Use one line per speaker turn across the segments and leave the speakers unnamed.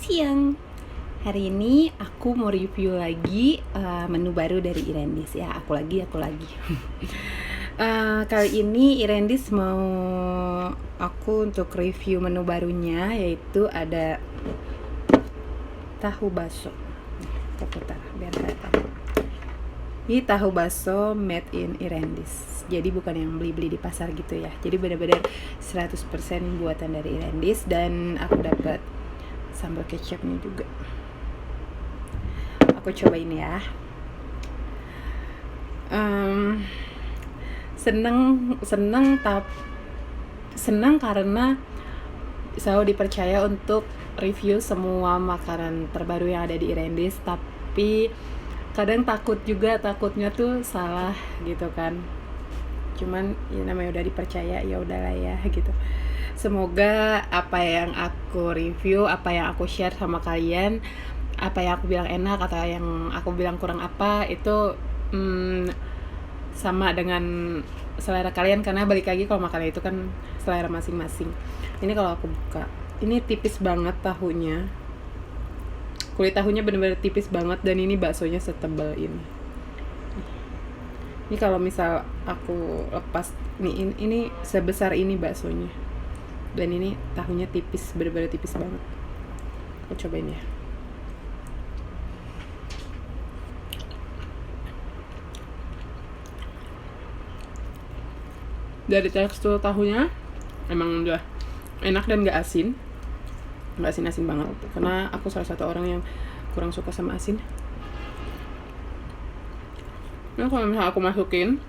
siang. Hari ini aku mau review lagi menu baru dari Irendis ya. Aku lagi. Kali ini Irendis mau aku untuk review menu barunya, yaitu ada tahu baso. Kita putar biar kelihatan. Ini tahu baso made in Irendis. Jadi bukan yang beli-beli di pasar gitu ya. Jadi benar-benar 100% buatan dari Irendis, dan aku dapat sambal kecapnya juga. Aku cobain ya. Seneng karena selalu dipercaya untuk review semua makanan terbaru yang ada di Irendis, tapi kadang takutnya tuh salah gitu kan. Cuman ya namanya udah dipercaya, ya udahlah ya gitu. Semoga apa yang aku review, apa yang aku share sama kalian, apa yang aku bilang enak atau yang aku bilang kurang apa, itu sama dengan selera kalian, karena balik lagi kalau makanan itu kan selera masing-masing. Ini kalau aku buka, ini tipis banget tahunya, kulit tahunya bener-bener tipis banget, dan ini baksonya setebal ini. Ini kalau misal aku lepas nih, ini sebesar ini baksonya, dan ini tahunya tipis, bener-bener tipis banget. Aku cobain ya. Dari tekstur tahunya emang udah enak dan gak asin banget, karena aku salah satu orang yang kurang suka sama asin. Nah, kalau misalnya aku masukin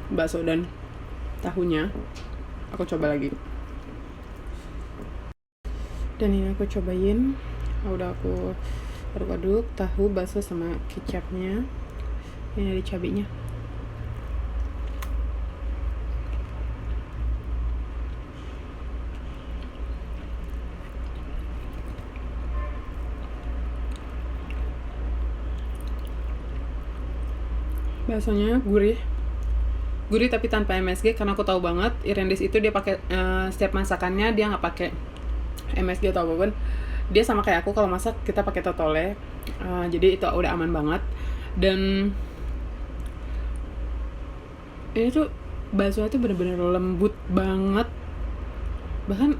bakso dan tahunya, aku coba lagi. Dan ini aku cobain, udah aku aduk-aduk tahu, bakso sama kecapnya. Ini ada cabenya. Baksonya gurih tapi tanpa MSG, karena aku tahu banget Irendis itu dia pakai setiap masakannya dia nggak pakai MSG atau apapun. Dia sama kayak aku, kalau masak kita pakai totole, jadi itu udah aman banget. Dan ini tuh baksonya tuh bener-bener lembut banget. Bahkan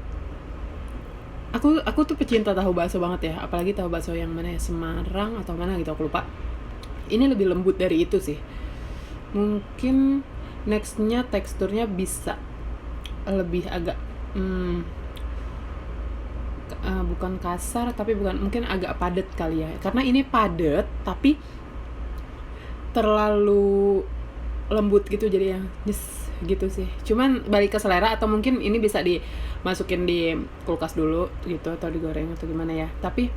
aku tuh pecinta tahu bakso banget ya, apalagi tahu bakso yang mana ya, Semarang atau mana gitu aku lupa. Ini lebih lembut dari itu sih. Mungkin nextnya teksturnya bisa lebih agak bukan kasar, tapi mungkin agak padat kali ya, karena ini padat tapi terlalu lembut gitu, jadi ya gitu sih. Cuman balik ke selera, atau mungkin ini bisa dimasukin di kulkas dulu gitu, atau digoreng atau gimana ya. Tapi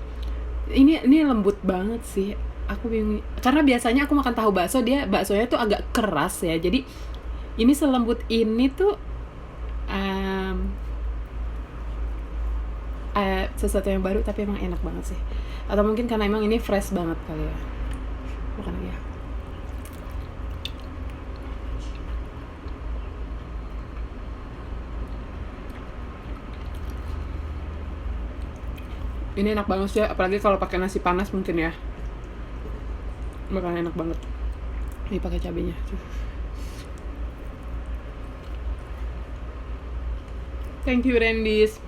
ini lembut banget sih. Aku bingung, karena biasanya aku makan tahu bakso, baksonya tuh agak keras ya. Jadi ini selembut ini tuh sesuatu yang baru, tapi emang enak banget sih. Atau mungkin karena emang ini fresh banget kali ya. Makan lagi ya. Ini enak banget sih, apalagi kalau pakai nasi panas mungkin ya. Bakalan enak banget. Ini pakai cabenya. Thank you Irendis.